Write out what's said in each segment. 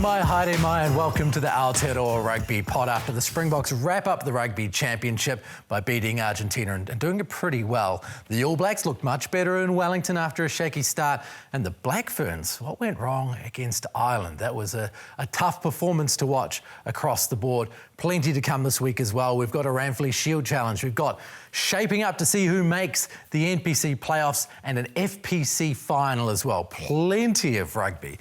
mai, haere mai, and welcome to the Aotearoa Rugby Pod after the Springboks wrap up the Rugby Championship by beating Argentina and doing it pretty well. The All Blacks looked much better in Wellington after a shaky start, and the Black Ferns, what went wrong against Ireland? That was a tough performance to watch across the board. Plenty to come this week as well. We've got a Ramfleet Shield Challenge. We've got shaping up to see who makes the NPC playoffs and an FPC final as well. Plenty of rugby.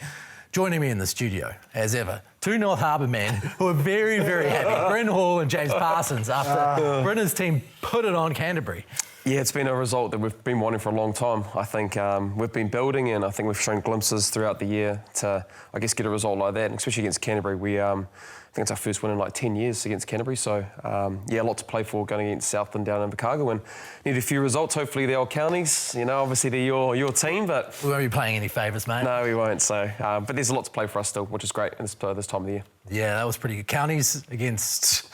Joining me in the studio, as ever, two North Harbour men who are very, very happy. Bryn Hall and James Parsons after Bryn's team put it on Canterbury. Yeah, it's been a result that we've been wanting for a long time. I think we've been building, and I think we've shown glimpses throughout the year to, I guess, get a result like that, and especially against Canterbury. I think it's our first win in like 10 years against Canterbury. So, yeah, a lot to play for going against Southland down in Invercargill, and need a few results. Hopefully the old counties, you know, obviously they're your team, but... We won't be playing any favours, mate. No, we won't. So, but there's a lot to play for us still, which is great in this time of the year. Yeah, that was pretty good. Counties against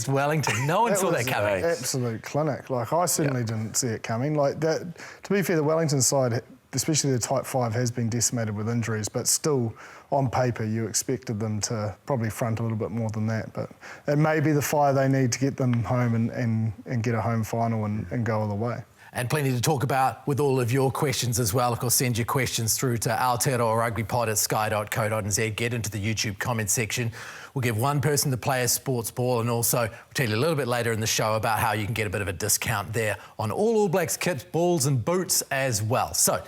Wellington. No one saw that coming. Absolute clinic. Like, I certainly didn't see it coming. Like, that. To be fair, the Wellington side, especially the Type 5, has been decimated with injuries, but still, on paper, you expected them to probably front a little bit more than that. But it may be the fire they need to get them home and get a home final and go all the way. And plenty to talk about with all of your questions as well. Of course, send your questions through to aotearoarugbypod@sky.co.nz. Get into the YouTube comment section. We'll give one person the Players Sports Ball, and also we'll tell you a little bit later in the show about how you can get a bit of a discount there on all Blacks kits, balls and boots as well. So,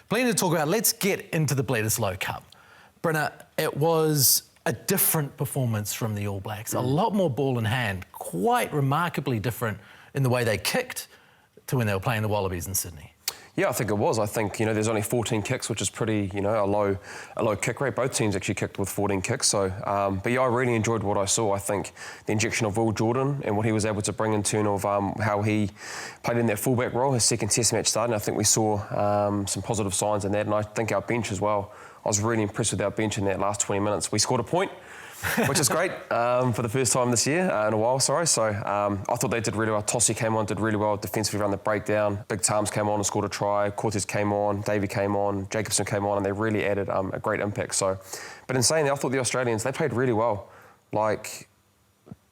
plenty to talk about. Let's get into the Bledisloe Cup. Brenna, it was a different performance from the All Blacks. A lot more ball in hand, quite remarkably different in the way they kicked to when they were playing the Wallabies in Sydney. Yeah, I think it was. I think, you know, there's only 14 kicks, which is pretty, you know, a low kick rate. Both teams actually kicked with 14 kicks. So, but yeah, I really enjoyed what I saw. I think the injection of Will Jordan and what he was able to bring in terms of how he played in that fullback role, his second test match starting. I think we saw some positive signs in that, and I think our bench as well. I was really impressed with our bench in that last 20 minutes. We scored a point, which is great for the first time this year, in a while, sorry. So I thought they did really well. Tossie came on, did really well defensively around the breakdown. Big Tarms came on and scored a try. Cortez came on, Davey came on, Jacobson came on, and they really added a great impact. So, but in saying that, I thought the Australians, they played really well. Like,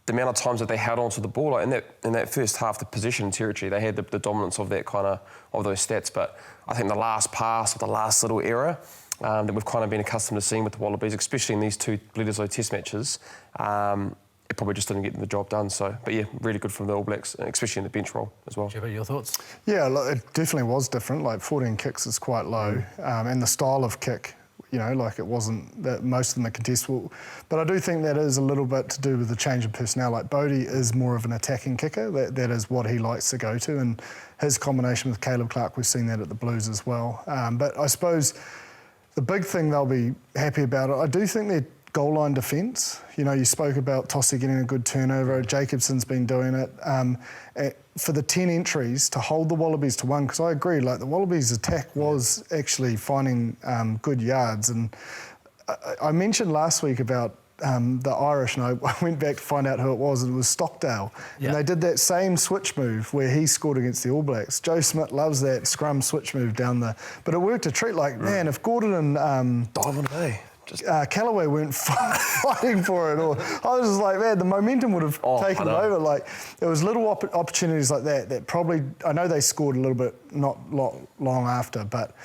the amount of times that they held onto the ball, like in that first half, the possession and territory, they had the dominance of that of those stats. But I think the last pass, or the last little error, that we've kind of been accustomed to seeing with the Wallabies, especially in these two Bledisloe test matches, it probably just didn't get the job done. So, but yeah, really good from the All Blacks, especially in the bench role as well. Jibber, your thoughts? Yeah, it definitely was different. Like, 14 kicks is quite low, and the style of kick, you know, like, it wasn't that most of them are contestable. But I do think that is a little bit to do with the change of personnel. Like, Bodie is more of an attacking kicker. That is what he likes to go to, and his combination with Caleb Clark, we've seen that at the Blues as well. But I suppose the big thing they'll be happy about, I do think their goal line defence. You know, you spoke about Tossie getting a good turnover. Jacobson's been doing it. For the 10 entries, to hold the Wallabies to one, because I agree, like, the Wallabies' attack was actually finding good yards. And I mentioned last week about the Irish, and I went back to find out who it was, and it was Stockdale. Yep. And they did that same switch move where he scored against the All Blacks. Joe Smith loves that scrum switch move down the... But it worked a treat. Like, man, if Gordon and Callaway weren't fighting for it, or I was just like, man, the momentum would have taken them over. Like, there was little opportunities like that probably... I know they scored a little bit not long after, but...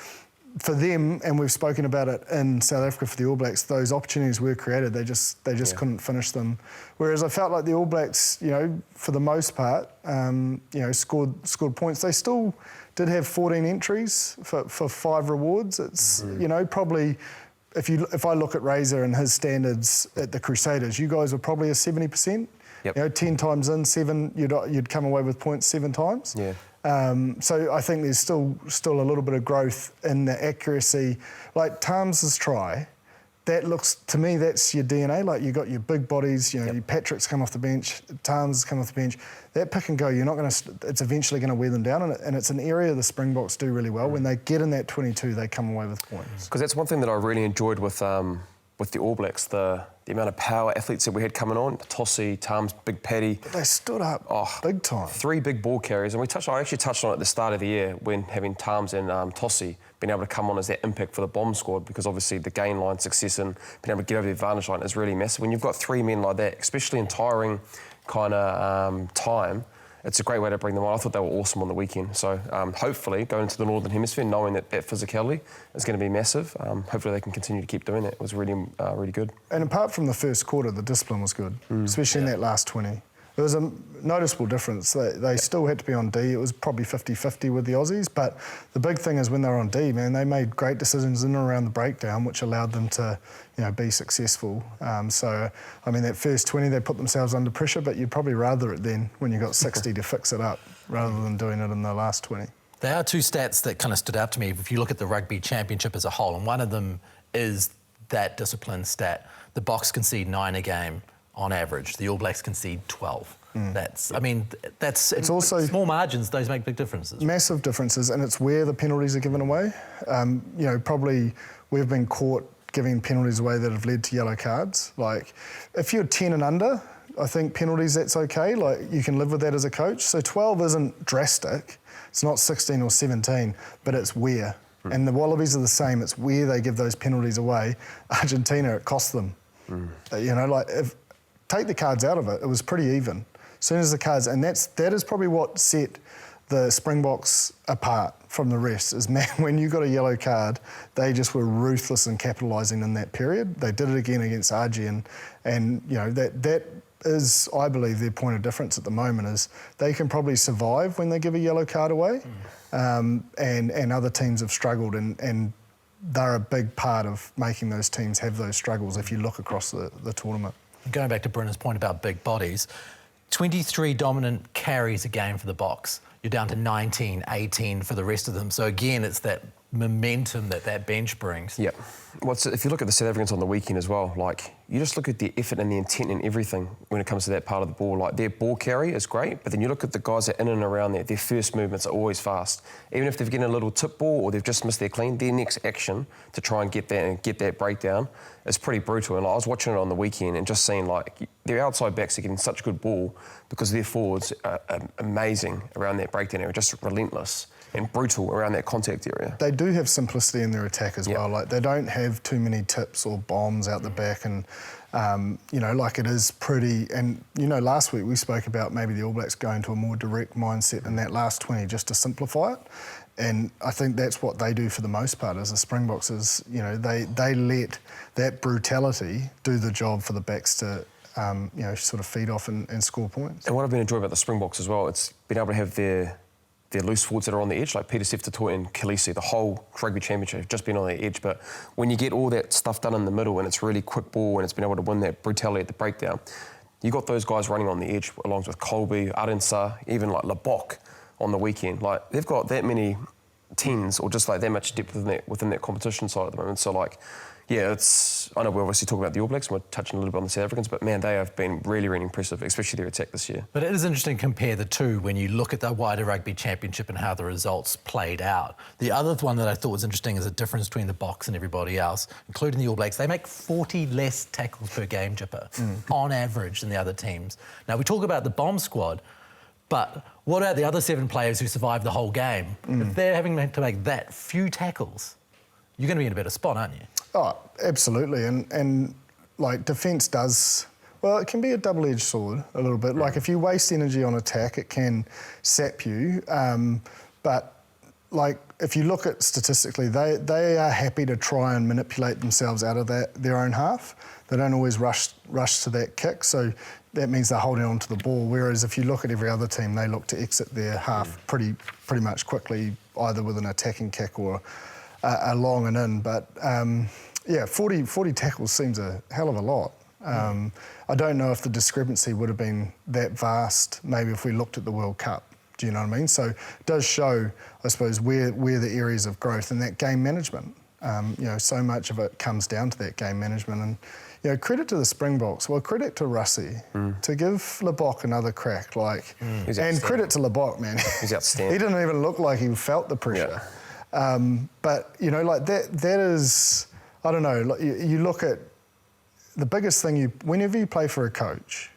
For them, and we've spoken about it in South Africa for the All Blacks, those opportunities were created. They just couldn't finish them. Whereas I felt like the All Blacks, you know, for the most part, you know, scored points. They still did have 14 entries for 5 rewards. It's you know, probably if I look at Razor and his standards at the Crusaders, you guys were probably a 70%. Yep. You know, 10 times in, 7, you'd come away with points 7 times. Yeah. So I think there's still a little bit of growth in the accuracy. Like Tarms's try, that looks, to me, that's your DNA. Like, you got your big bodies, you know, your Patrick's come off the bench, Tarms come off the bench. That pick and go, it's eventually going to wear them down, and it's an area the Springboks do really well. When they get in that 22, they come away with points. Because that's one thing that I really enjoyed with with the All Blacks, the amount of power athletes that we had coming on, Tossie, Tams, Big Paddy. But they stood up big time. 3 big ball carriers, and I actually touched on it at the start of the year when having Tams and Tossie being able to come on as that impact for the bomb squad, because obviously the gain line success and being able to get over the advantage line is really massive. When you've got 3 men like that, especially in tiring kind of time, it's a great way to bring them on. I thought they were awesome on the weekend. So hopefully going into the Northern Hemisphere, knowing that physicality is going to be massive, hopefully they can continue to keep doing that. It was really, really good. And apart from the first quarter, the discipline was good, especially in that last 20. There was a noticeable difference. They still had to be on D. It was probably 50-50 with the Aussies, but the big thing is when they were on D, man, they made great decisions in and around the breakdown, which allowed them to, be successful. So, I mean, that first 20, they put themselves under pressure, but you'd probably rather it then when you got 60 to fix it up, rather than doing it in the last 20. There are 2 stats that kind of stood out to me if you look at the Rugby Championship as a whole, and one of them is that discipline stat. The Boks concede 9 a game on average. The All Blacks concede 12. It's also small margins. Those make big differences. Massive differences, and it's where the penalties are given away. Probably we've been caught giving penalties away that have led to yellow cards. Like, if you're 10 and under, I think penalties, that's okay. Like, you can live with that as a coach. So 12 isn't drastic. It's not 16 or 17, but it's where. And the Wallabies are the same. It's where they give those penalties away. Argentina, it cost them. Take the cards out of it, it was pretty even. As soon as the cards, and that is probably what set the Springboks apart from the rest, is, man, when you got a yellow card, they just were ruthless in capitalising in that period. They did it again against Argie, and that is, I believe, their point of difference at the moment, is they can probably survive when they give a yellow card away, and other teams have struggled, and they're a big part of making those teams have those struggles if you look across the tournament. Going back to Brenna's point about big bodies, 23 dominant carries a game for the Boks. You're down to 19, 18 for the rest of them. So again, it's that momentum that bench brings. Yeah. If you look at the South Africans on the weekend as well, like, you just look at the effort and the intent and everything when it comes to that part of the ball. Like, their ball carry is great, but then you look at the guys that are in and around there, their first movements are always fast. Even if they've getting a little tip ball or they've just missed their clean, their next action to try and get that breakdown is pretty brutal. And I was watching it on the weekend and just seeing, like, their outside backs are getting such good ball because their forwards are amazing around that breakdown area, just relentless and brutal around that contact area. They do have simplicity in their attack as well. Like, they don't have too many tips or bombs out the back, and it is pretty. And last week we spoke about maybe the All Blacks going to a more direct mindset in that last 20 just to simplify it. And I think that's what they do for the most part as the Springboks is, they let that brutality do the job for the backs to sort of feed off and score points. And what I've been enjoying about the Springboks as well, it's been able to have their loose forwards that are on the edge, like Peter Seftotoy and Khaleesi. The whole Rugby Championship have just been on the edge, but when you get all that stuff done in the middle and it's really quick ball and it's been able to win that brutality at the breakdown, you got those guys running on the edge, along with Colby, Adensa, even like Lebok on the weekend. Like, they've got that many 10s or just like that much depth within that competition side at the moment. So, like, yeah, I know we're obviously talking about the All Blacks and we're touching a little bit on the South Africans, but man, they have been really, really impressive, especially their attack this year. But it is interesting to compare the two when you look at the wider Rugby Championship and how the results played out. The other one that I thought was interesting is the difference between the Boks and everybody else, including the All Blacks. They make 40 less tackles per game, Jipper, on average than the other teams. Now, we talk about the bomb squad, but what about the other 7 players who survived the whole game? If they're having to make that few tackles, you're going to be in a better spot, aren't you? Oh, absolutely. And like, defence does, well, it can be a double-edged sword a little bit. Like, if you waste energy on attack, it can sap you. But, like, if you look at statistically, they are happy to try and manipulate themselves out of their own half. They don't always rush to that kick. So that means they're holding on to the ball. Whereas if you look at every other team, they look to exit their half pretty much quickly, either with an attacking kick or a long and in. But 40 tackles seems a hell of a lot. I don't know if the discrepancy would have been that vast maybe if we looked at the World Cup. Do you know what I mean? So it does show, I suppose, where the areas of growth and that game management. So much of it comes down to that game management. And, credit to the Springboks. Well, credit to Russie to give Lebok another crack. And credit to Lebok, man. He's outstanding. He didn't even look like he felt the pressure. Yeah. But, that is, I don't know, you look at the biggest thing, whenever you play for a coach,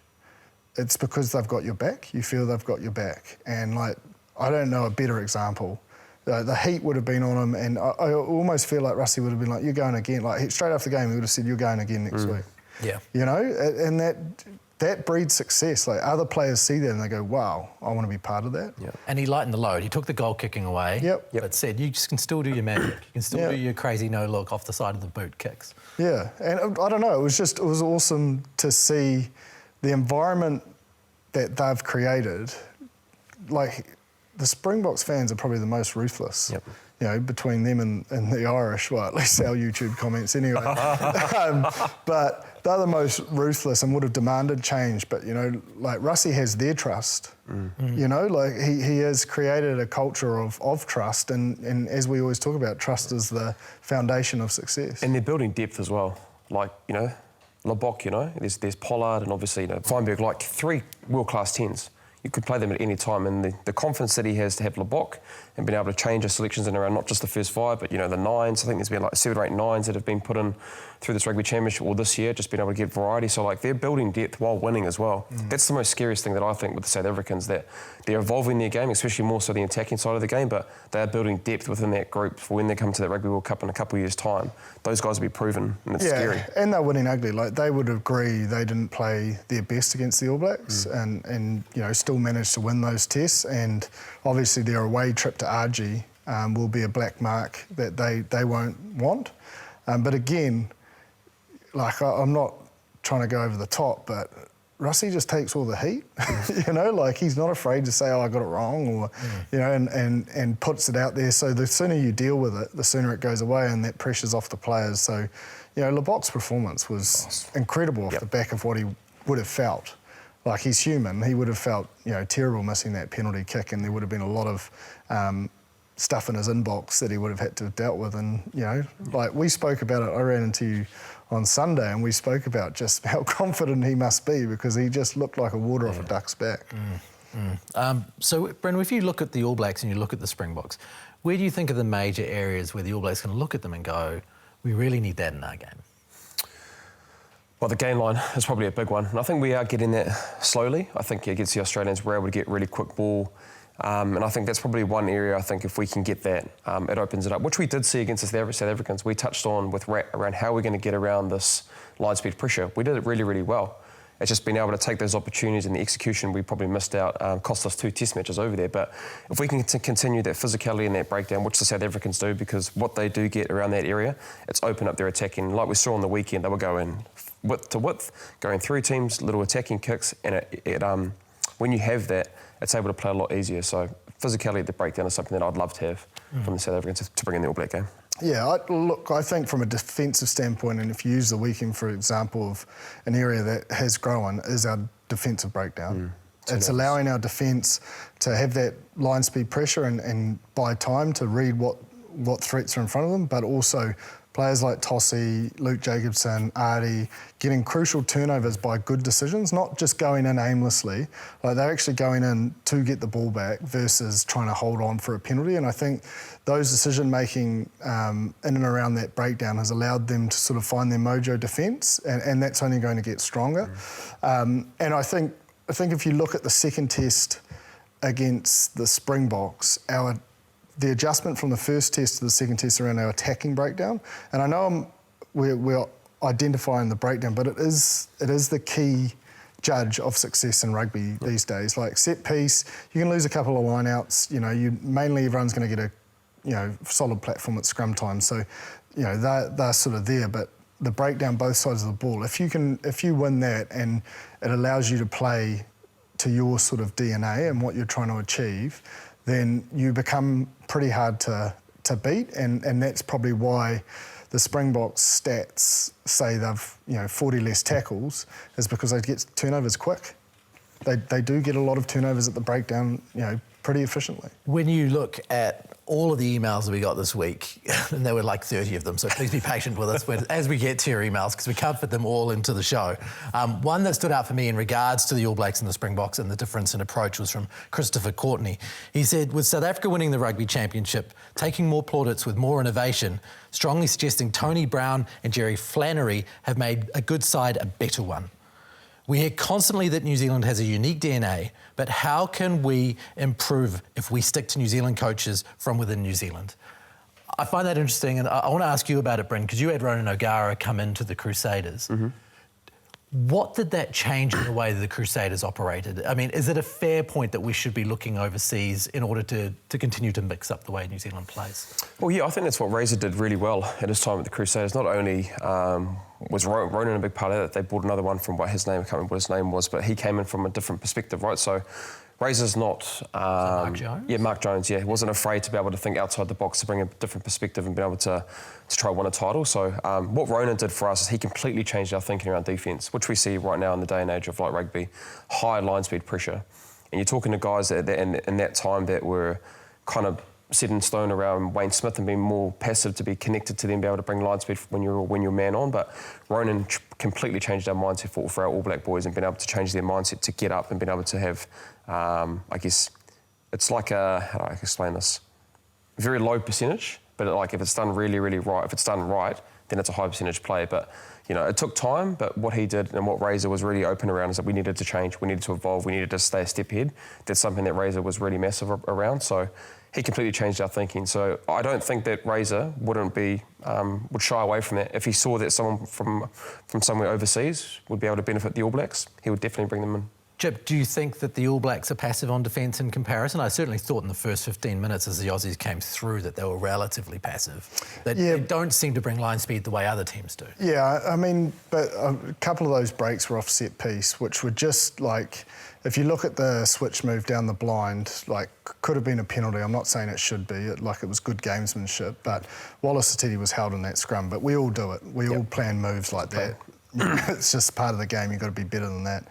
it's because they've got your back. You feel they've got your back. And like, I don't know a better example. The heat would have been on him, and I almost feel like Rusty would have been like, "You're going again." Like straight after the game, he would have said, "You're going again next week." Yeah. You know, and that breeds success. Like other players see that and they go, "Wow, I want to be part of that." Yep. And he lightened the load. He took the goal kicking away. Yep. But said, you just can still do your magic. You can still do your crazy no look off the side of the boot kicks. Yeah, and I don't know. It was awesome to see the environment that they've created. Like the Springboks fans are probably the most ruthless. Yep. You know, between them and the Irish, well, at least our YouTube comments anyway. But they're the most ruthless and would have demanded change. But, you know, like Rusty has their trust. You know, like he has created a culture of trust. And as we always talk about, trust is the foundation of success. And they're building depth as well. Like, you know, Lebok, you know, there's Pollard and obviously, you know, Feinberg, like 3 world-class 10s. You could play them at any time, and the confidence that he has to have Lebok and being able to change his selections in around not just the first 5, but, you know, the 9s. I think there's been like 7 or 8 9s that have been put in through this rugby championship or this year, just being able to get variety. So, like, they're building depth while winning as well. That's the most scariest thing that I think with the South Africans, that they're evolving their game, especially more so the attacking side of the game, but they are building depth within that group for when they come to the Rugby World Cup in a couple of years' time. Those guys will be proven, and it's scary. And they're winning ugly. Like, they would agree they didn't play their best against the All Blacks and you know, still managed to win those tests. And obviously their away trip to RG will be a black mark that they won't want. But again, like, I'm not trying to go over the top, but Rusty just takes all the heat, you know, like he's not afraid to say, "Oh, I got it wrong," or, you know, and puts it out there. So the sooner you deal with it, the sooner it goes away, and that pressure's off the players. So, you know, Lebok's performance was incredible off the back of what he would have felt. Like, he's human. He would have felt, you know, terrible missing that penalty kick, and there would have been a lot of stuff in his inbox that he would have had to have dealt with. And, you know, like we spoke about it, I ran into you on Sunday and we spoke about just how confident he must be, because he just looked like a water off a duck's back. So, Brendan, if you look at the All Blacks and you look at the Springboks, where do you think are the major areas where the All Blacks can look at them and go, we really need that in our game? Well, the gain line is probably a big one. And I think we are getting that slowly. I think against the Australians, we're able to get really quick ball. And I think that's probably one area, I think, if we can get that, it opens it up, which we did see against the South Africans. We touched on with around how we're going to get around this line speed pressure. We did it really, really well. It's just being able to take those opportunities, and the execution we probably missed out, cost us 2 test matches over there. But if we can continue that physicality and that breakdown, which the South Africans do, because what they do get around that area, it's opened up their attacking. Like we saw on the weekend, they were going width to width, going through teams, little attacking kicks, and when you have that, it's able to play a lot easier. So physicality at the breakdown is something that I'd love to have from the South Africans to bring in the All Black game. Yeah, I think from a defensive standpoint, and if you use the weekend for example of an area that has grown, is our defensive breakdown. It's allowing our defence to have that line speed pressure and buy time to read what threats are in front of them, but also players like Tossie, Luke Jacobson, Artie, getting crucial turnovers by good decisions, not just going in aimlessly. Like, they're actually going in to get the ball back versus trying to hold on for a penalty. And I think those decision-making in and around that breakdown has allowed them to sort of find their mojo defence, and that's only going to get stronger. And I think if you look at the second test against the Springboks, the adjustment from the first test to the second test around our attacking breakdown, and I know we're identifying the breakdown, but it is the key judge of success in rugby these days. Like, set piece, you can lose a couple of lineouts. You know, mainly everyone's going to get a solid platform at scrum time. So, you know, they're sort of there, but the breakdown both sides of the ball. If you win that, and it allows you to play to your sort of DNA and what you're trying to achieve, then you become pretty hard to beat, and that's probably why the Springboks stats say they've 40 less tackles, is because they get turnovers quick. They do get a lot of turnovers at the breakdown, pretty efficiently. When you look at all of the emails that we got this week, and there were like 30 of them, so please be patient with us as we get to your emails, because we can't fit them all into the show. One that stood out for me in regards to the All Blacks and the Springboks and the difference in approach was from Christopher Courtney. He said, with South Africa winning the Rugby Championship, taking more plaudits with more innovation, strongly suggesting Tony Brown and Jerry Flannery have made a good side a better one. We hear constantly that New Zealand has a unique DNA, but how can we improve if we stick to New Zealand coaches from within New Zealand? I find that interesting, and I want to ask you about it, Bryn, because you had Ronan O'Gara come into the Crusaders. Mm-hmm. What did that change in the way that the Crusaders operated? I mean, is it a fair point that we should be looking overseas in order to continue to mix up the way New Zealand plays? Well, yeah, I think that's what Razor did really well at his time at the Crusaders. Not only was Ronan a big part of it, they brought another one from I can't remember what his name was, but he came in from a different perspective, right? So Razor's not... Mark Jones? Yeah, Mark Jones, yeah. He wasn't afraid to be able to think outside the box, to bring a different perspective and be able to try win a title. So what Ronan did for us is he completely changed our thinking around defence, which we see right now in the day and age of light rugby, high line speed pressure. And you're talking to guys that in that time that were kind of set in stone around Wayne Smith and being more passive to be connected to them, be able to bring line speed when you're man on. But Ronan completely changed our mindset for our All Black boys and been able to change their mindset to get up and been able to have, I guess, it's like how do I explain this? Very low percentage, but like if it's done really, really right, if it's done right, then it's a high percentage play. But you know, it took time, but what he did and what Razor was really open around is that we needed to change, we needed to evolve, we needed to stay a step ahead. That's something that Razor was really massive around. So he completely changed our thinking. So I don't think that Razor would shy away from that. If he saw that someone from somewhere overseas would be able to benefit the All Blacks, he would definitely bring them in. Chip, do you think that the All Blacks are passive on defence in comparison? I certainly thought in the first 15 minutes as the Aussies came through that they were relatively passive. They don't seem to bring line speed the way other teams do. Yeah, I mean, but a couple of those breaks were off set piece, which were just like, if you look at the switch move down the blind, like could have been a penalty. I'm not saying it should be, it was good gamesmanship, but Wallace Satiti was held in that scrum, but we all do it. We all plan moves like that. It's just part of the game, you've got to be better than that.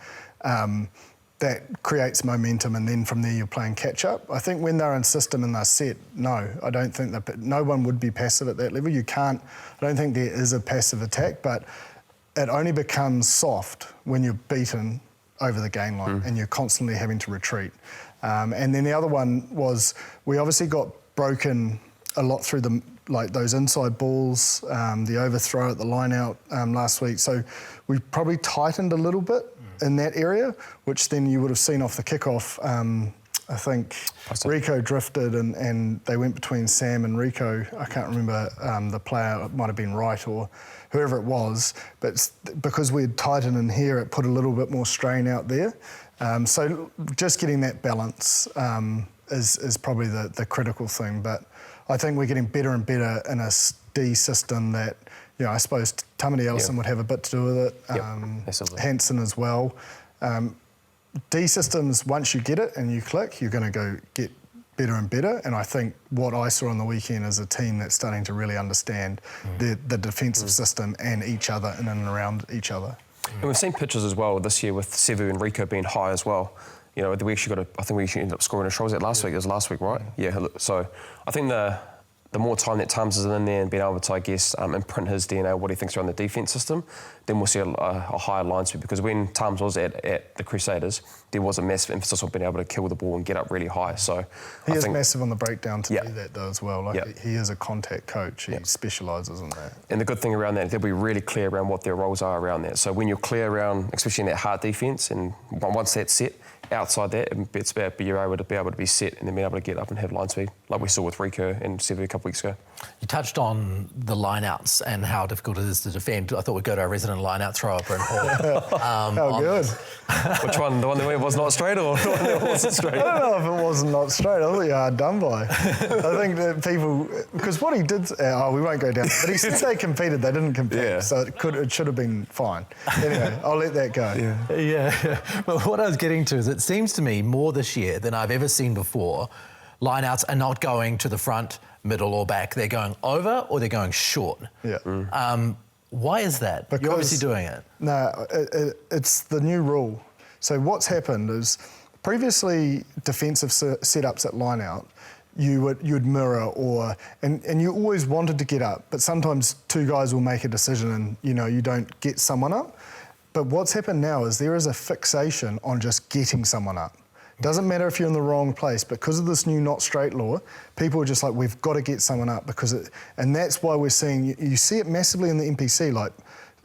That creates momentum, and then from there you're playing catch-up. I think when they're in system and they're set, no, I don't think that no one would be passive at that level. You can't, I don't think there is a passive attack, but it only becomes soft when you're beaten over the gain line and you're constantly having to retreat. And then the other one was we obviously got broken a lot through those inside balls, the overthrow at the line-out last week. So we probably tightened a little bit in that area, which then you would have seen off the kickoff. I think Rico drifted and they went between Sam and Rico. I can't remember the player, it might have been Wright or whoever it was, but because we had tightened in here, it put a little bit more strain out there. So just getting that balance is probably the critical thing. But I think we're getting better and better in a D system that, you know, I suppose Tamati Ellison would have a bit to do with it. Hansen as well. D systems, once you get it and you click, you're going to go get better and better. And I think what I saw on the weekend is a team that's starting to really understand the defensive system and each other in and around each other. And we've seen pictures as well this year with Sevu and Rico being high as well. You know, we actually I think we actually ended up scoring a try. Was that last week? It was last week, right? Yeah. So I think the more time that Tums is in there and being able to, I guess, imprint his DNA, what he thinks around the defence system, then we'll see a higher line speed. Because when Tums was at the Crusaders, there was a massive emphasis on being able to kill the ball and get up really high. So he is massive on the breakdown to do that though as well. He is a contact coach. He specialises in that. And the good thing around that, they'll be really clear around what their roles are around that. So when you're clear around, especially in that hard defence, and once that's set, outside that, it's about you're able to be set and then be able to get up and have line speed, like we saw with Rico and Sevu a couple of weeks ago. You touched on the lineouts and how difficult it is to defend. I thought we'd go to our resident lineout thrower, Bryn Hall. How good. Which one? The one that was not straight or the one that wasn't straight? I don't know if it wasn't not straight. I thought you were hard done by. I think that people... Because what he did... we won't go down. But he said they competed. They didn't compete. So it should have been fine. Anyway, I'll let that go. Yeah. But what I was getting to is it seems to me more this year than I've ever seen before, lineouts are not going to the front, middle or back. They're going over or they're going short. Why is that? Because you're obviously doing it. No, it's the new rule. So what's happened is previously defensive setups at lineout, you'd mirror and you always wanted to get up, but sometimes two guys will make a decision and you don't get someone up. But what's happened now is there is a fixation on just getting someone up. Doesn't matter if you're in the wrong place, because of this new not straight law, people are just like, we've got to get someone up and that's why we're seeing, you see it massively in the NPC, like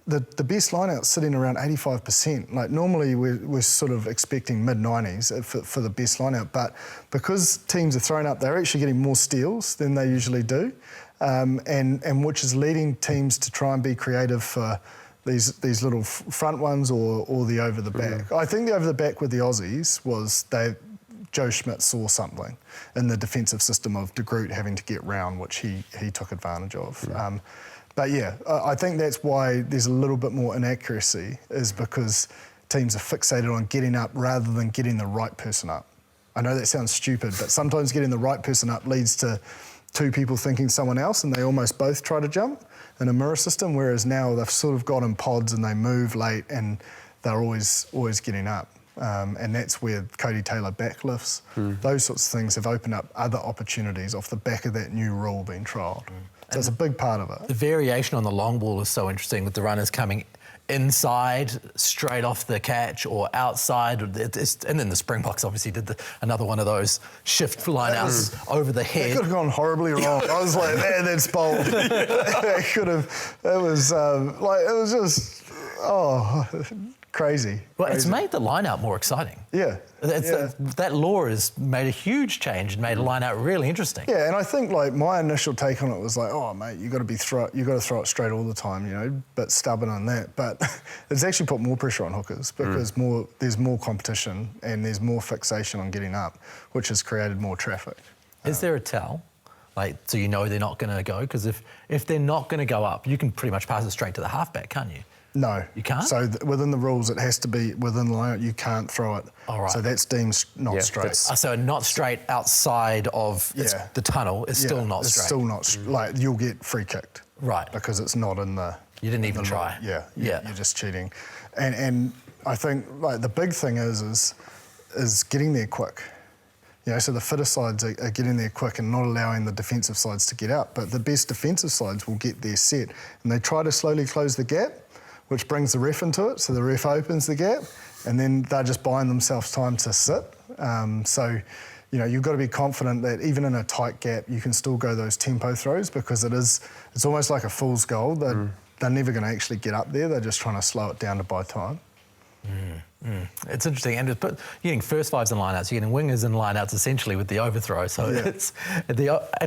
the best lineout's sitting around 85%. Like normally we're sort of expecting mid-90s for the best lineout, but because teams are throwing up, they're actually getting more steals than they usually do, and which is leading teams to try and be creative for these little front ones or the over the back. I think the over the back with the Aussies was Joe Schmidt saw something in the defensive system of De Groot having to get round, which he took advantage of. But yeah, I think that's why there's a little bit more inaccuracy, is because teams are fixated on getting up rather than getting the right person up. I know that sounds stupid, but sometimes getting the right person up leads to two people thinking someone else and they almost both try to jump in a mirror system, whereas now they've sort of got in pods and they move late and they're always getting up. And that's where Cody Taylor backlifts. Those sorts of things have opened up other opportunities off the back of that new rule being trialled. So it's a big part of it. The variation on the long ball is so interesting, with the runners coming inside, straight off the catch, or outside. And then the Springboks obviously did another one of those shift lineouts over the head. That could have gone horribly wrong. I was like, man, that's bold. It could have. It was just, crazy. Well, crazy. It's made the lineout more exciting. Yeah. That law has made a huge change and made a lineout really interesting. Yeah, and I think like my initial take on it was like, oh mate, you got to throw it straight all the time, but stubborn on that. But it's actually put more pressure on hookers because there's more competition and there's more fixation on getting up, which has created more traffic. Is there a tell? Like, so they're not going to go? Because if they're not going to go up, you can pretty much pass it straight to the halfback, can't you? No. You can't? So within the rules, it has to be within the lineout. You can't throw it. Oh, right. So that's deemed not straight. So not straight outside of the tunnel is still not straight. It's still not like you'll get free kicked. Right. Because it's not in the. You didn't even try. Yeah. You're just cheating, and I think like the big thing is getting there quick. So the fitter sides are getting there quick and not allowing the defensive sides to get out. But the best defensive sides will get there set, and they try to slowly close the gap, which brings the ref into it. So the ref opens the gap, and then they're just buying themselves time to sit. So, you've got to be confident that even in a tight gap, you can still go those tempo throws, because it's almost like a fool's goal. They're never going to actually get up there. They're just trying to slow it down to buy time. It's interesting, and you're getting first fives and lineouts, you're getting wingers and lineouts essentially with the overthrow. So it's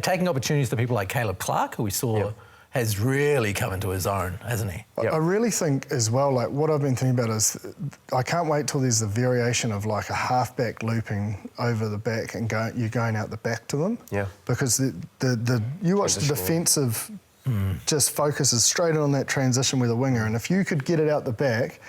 taking opportunities to people like Caleb Clark, who we saw has really come into his own, hasn't he? I really think as well, like what I've been thinking about is I can't wait till there's a variation of like a halfback looping over the back and you're going out the back to them. Yeah. Because you watch the defensive just focuses straight on that transition with a winger, and if you could get it out the back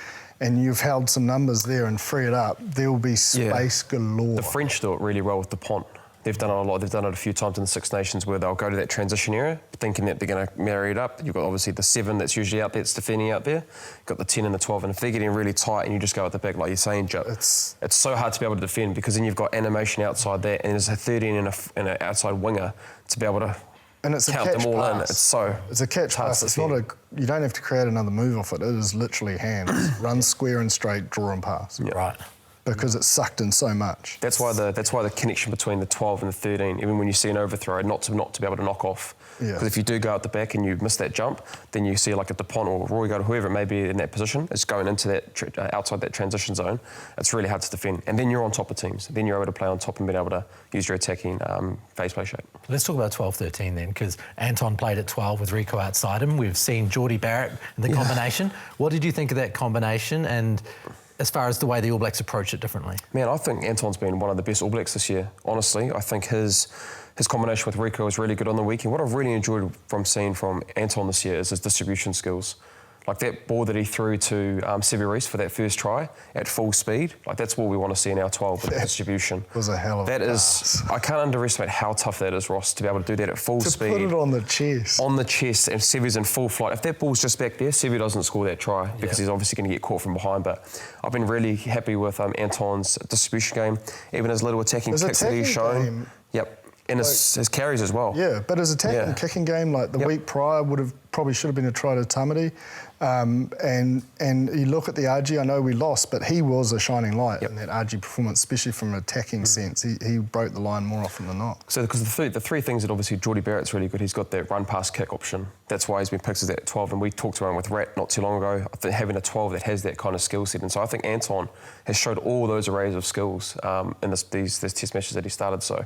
and you've held some numbers there and free it up, there will be space galore. The French do it really well with the pont. They've done it a lot. They've done it a few times in the Six Nations, where they'll go to that transition area thinking that they're going to marry it up. You've got obviously the 7 that's usually out there, it's defending out there. You've got the 10 and the 12, and if they're getting really tight and you just go at the back, like you're saying, Joe, it's so hard to be able to defend, because then you've got animation outside that, and there's a 13 and an outside winger to be able to count them all in. It's a catch pass. It's not you don't have to create another move off it. It is literally hands. Run square and straight, draw and pass. Yeah. Right. Because it's sucked in so much. That's why the connection between the 12 and the 13, even when you see an overthrow, not to be able to knock off. Because if you do go out the back and you miss that jump, then you see like a DuPont or Roy Gold, whoever it may be in that position, is going into that outside that transition zone. It's really hard to defend. And then you're on top of teams. Then you're able to play on top and be able to use your attacking phase play shape. Let's talk about 12-13 then, because Anton played at 12 with Rico outside him. We've seen Geordie Barrett in the combination. What did you think of that combination, and as far as the way the All Blacks approach it differently? Man, I think Anton's been one of the best All Blacks this year, honestly. I think his combination with Rico was really good on the weekend. What I've really enjoyed from seeing from Anton this year is his distribution skills. Like that ball that he threw to Severis for that first try at full speed, like that's what we want to see in our 12 with the distribution. Was a hell of a pass. I can't underestimate how tough that is, Ross, to be able to do that at full speed. To put it on the chest. On the chest, and Seve's in full flight. If that ball's just back there, Seve doesn't score that try because he's obviously going to get caught from behind. But I've been really happy with Anton's distribution game, even his little attacking kicks that he's shown. Yep. And his carries as well. Yeah, but his attacking and kicking game, like the week prior, probably should have been a try to Tamati. And you look at the RG, I know we lost, but he was a shining light in that RG performance, especially from an attacking sense. He broke the line more often than not. So because the three things that obviously Geordie Barrett's really good, he's got that run pass kick option. That's why he's been picked as that 12, and we talked around with Rat not too long ago, I think having a 12 that has that kind of skill set. And so I think Anton has showed all those arrays of skills in these test matches that he started. So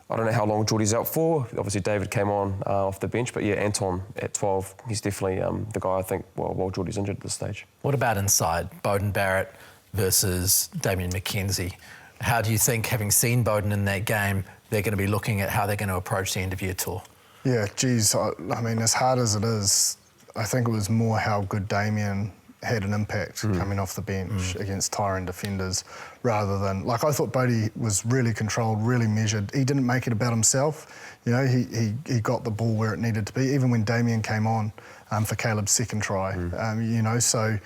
I don't know how long Geordie's out for. Obviously, David came on off the bench, but yeah, Anton at 12, he's definitely the guy I think while Geordie's injured at this stage. What about inside? Bowden Barrett versus Damien McKenzie. How do you think, having seen Bowden in that game, they're going to be looking at how they're going to approach the end of year tour? Yeah, geez, I mean, as hard as it is, I think it was more how good Damien had an impact coming off the bench against Tyrone defenders rather than, like, I thought Bodie was really controlled, really measured. He didn't make it about himself. You know, he got the ball where it needed to be, even when Damien came on for Caleb's second try. You know, so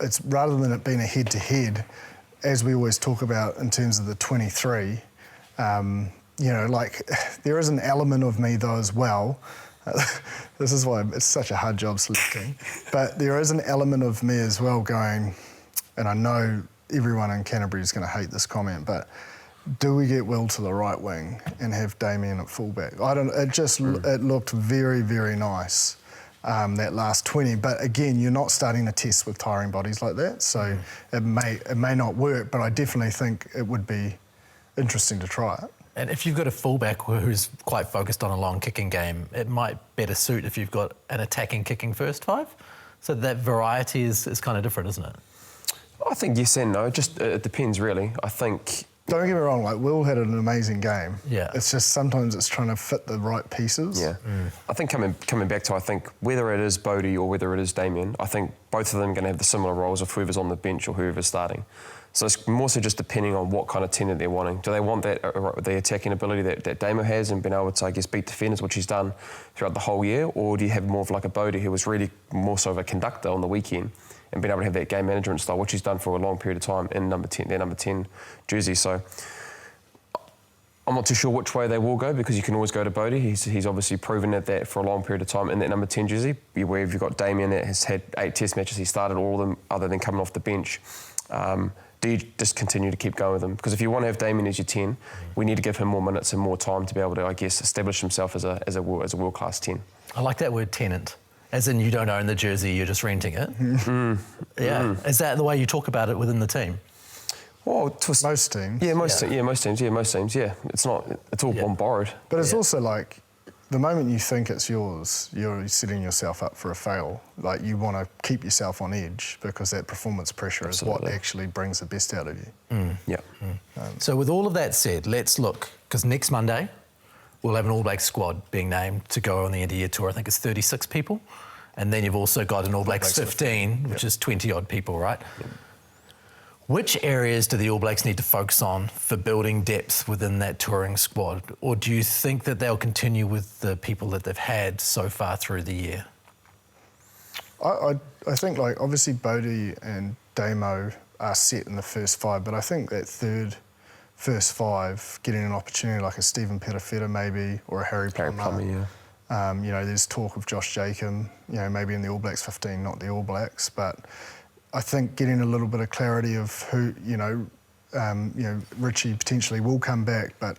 it's rather than it being a head-to-head, as we always talk about in terms of the 23, you know, like, there is an element of me, though, as well. This is why it's such a hard job selecting. But there is an element of me as well going, and I know everyone in Canterbury is going to hate this comment, but do we get Will to the right wing and have Damien at fullback? I don't. It just it looked very, very nice that last 20. But again, you're not starting a test with tiring bodies like that, so it may not work. But I definitely think it would be interesting to try it. And if you've got a fullback who's quite focused on a long kicking game, it might better suit if you've got an attacking kicking first five. So that variety is kind of different, isn't it? I think yes and no. Just it depends, really. I think. Don't get me wrong. Like, Will had an amazing game. Yeah. It's just sometimes it's trying to fit the right pieces. Yeah. I think coming back to, I think whether it is Bodie or whether it is Damien, I think both of them are going to have the similar roles of whoever's on the bench or whoever's starting. So it's more so just depending on what kind of team that they're wanting. Do they want that the attacking ability that Damo has and been able to, I guess, beat defenders, which he's done throughout the whole year, or do you have more of like a Bodie who was really more so of a conductor on the weekend and been able to have that game management style, which he's done for a long period of time in their number 10 jersey. So I'm not too sure which way they will go because you can always go to Bodie. He's obviously proven that for a long period of time in that number 10 jersey. Where you've got Damien that has had 8 test matches, he started all of them other than coming off the bench. Do you just continue to keep going with him? Because if you want to have Damien as your 10, we need to give him more minutes and more time to be able to, I guess, establish himself as a world-class 10. I like that word, tenant. As in, you don't own the jersey, you're just renting it. Is that the way you talk about it within the team? Well, most teams. Yeah, most teams. Yeah, it's all on borrowed. But it's also like, the moment you think it's yours, you're setting yourself up for a fail. Like, you want to keep yourself on edge because that performance pressure is what actually brings the best out of you. So with all of that said, let's look, because next Monday we'll have an All Blacks squad being named to go on the end of year tour. I think it's 36 people. And then you've also got an All Blacks 15, which is 20-odd people, right? Which areas do the All Blacks need to focus on for building depth within that touring squad? Or do you think that they'll continue with the people that they've had so far through the year? I think, like, obviously Bodie and Damo are set in the first 5, but I think that first 5, getting an opportunity like a Stephen Petafeta maybe, or a Harry Plummer. You know, there's talk of Josh Jacob, you know, maybe in the All Blacks 15, not the All Blacks, but I think getting a little bit of clarity of who, you know, Richie potentially will come back, but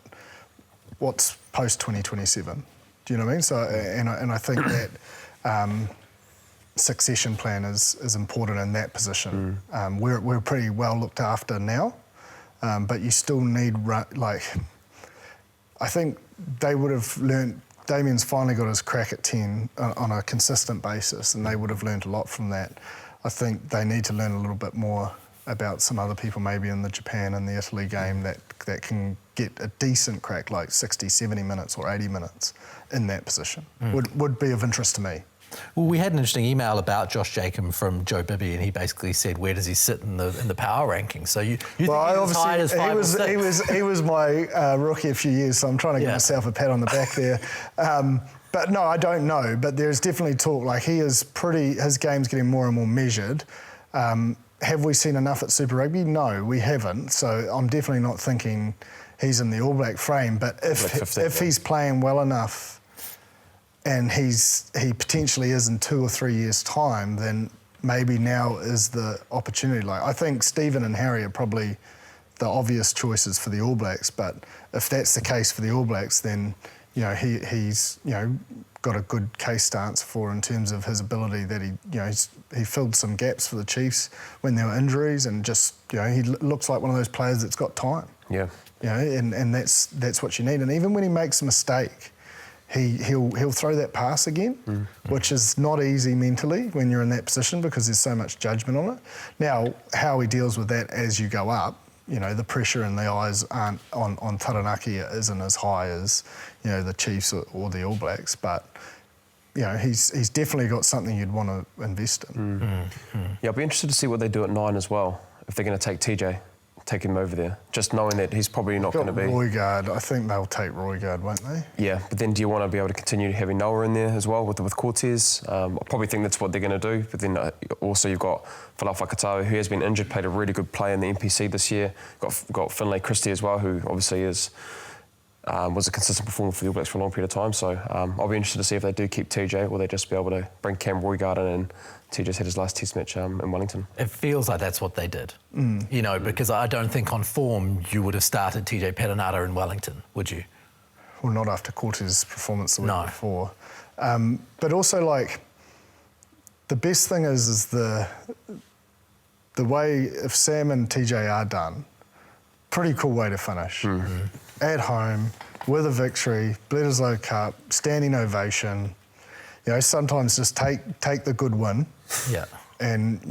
what's post 2027? Do you know what I mean? So, and I think that succession plan is important in that position. We're pretty well looked after now, but you still need, like, I think they would have learnt. Damien's finally got his crack at 10 on a consistent basis, and they would have learnt a lot from that. I think they need to learn a little bit more about some other people maybe in the Japan and the Italy game that can get a decent crack, like 60, 70 minutes or 80 minutes in that position. Would be of interest to me. Well, we had an interesting email about Josh Jacob from Joe Bibby, and he basically said, where does he sit in the power rankings? So you think he's as high as 5 or 6? He was my rookie a few years, so I'm trying to give myself a pat on the back there. But no, I don't know. But there's definitely talk. Like, his game's getting more and more measured. Have we seen enough at Super Rugby? No, we haven't. So I'm definitely not thinking he's in the All Black frame. But if he's playing well enough, and he potentially is in 2 or 3 years' time, then maybe now is the opportunity. Like, I think Stephen and Harry are probably the obvious choices for the All Blacks, but if that's the case for the All Blacks, then he's got a good case to answer for in terms of his ability that he filled some gaps for the Chiefs when there were injuries, and just he looks like one of those players that's got time. Yeah. And that's what you need. And even when he makes a mistake, he'll throw that pass again, which is not easy mentally when you're in that position because there's so much judgment on it. Now, how he deals with that as you go up, the pressure in the eyes aren't on Taranaki isn't as high as the Chiefs or the All Blacks, but he's definitely got something you'd want to invest in. Yeah, I'll be interested to see what they do at 9 as well, if they're going to take him over there, just knowing that he's probably not going to be. Roygaard, I think they'll take Roygaard, won't they? Yeah, but then do you want to be able to continue having Noah in there as well with Cortez? I probably think that's what they're going to do, but then also you've got Falafel Katawa, who has been injured, played a really good play in the NPC this year. Got Finlay Christie as well, who obviously was a consistent performer for the All Blacks for a long period of time. So I'll be interested to see if they do keep TJ, or they just be able to bring Cam Roygaard in, and TJ's had his last test match in Wellington. It feels like that's what they did, because I don't think on form you would have started TJ Perenara in Wellington, would you? Well, not after Cortez's performance the week before. But also, like, the best thing is the way, if Sam and TJ are done, pretty cool way to finish. At home, with a victory, Bledisloe Cup, standing ovation. Sometimes just take the good win, and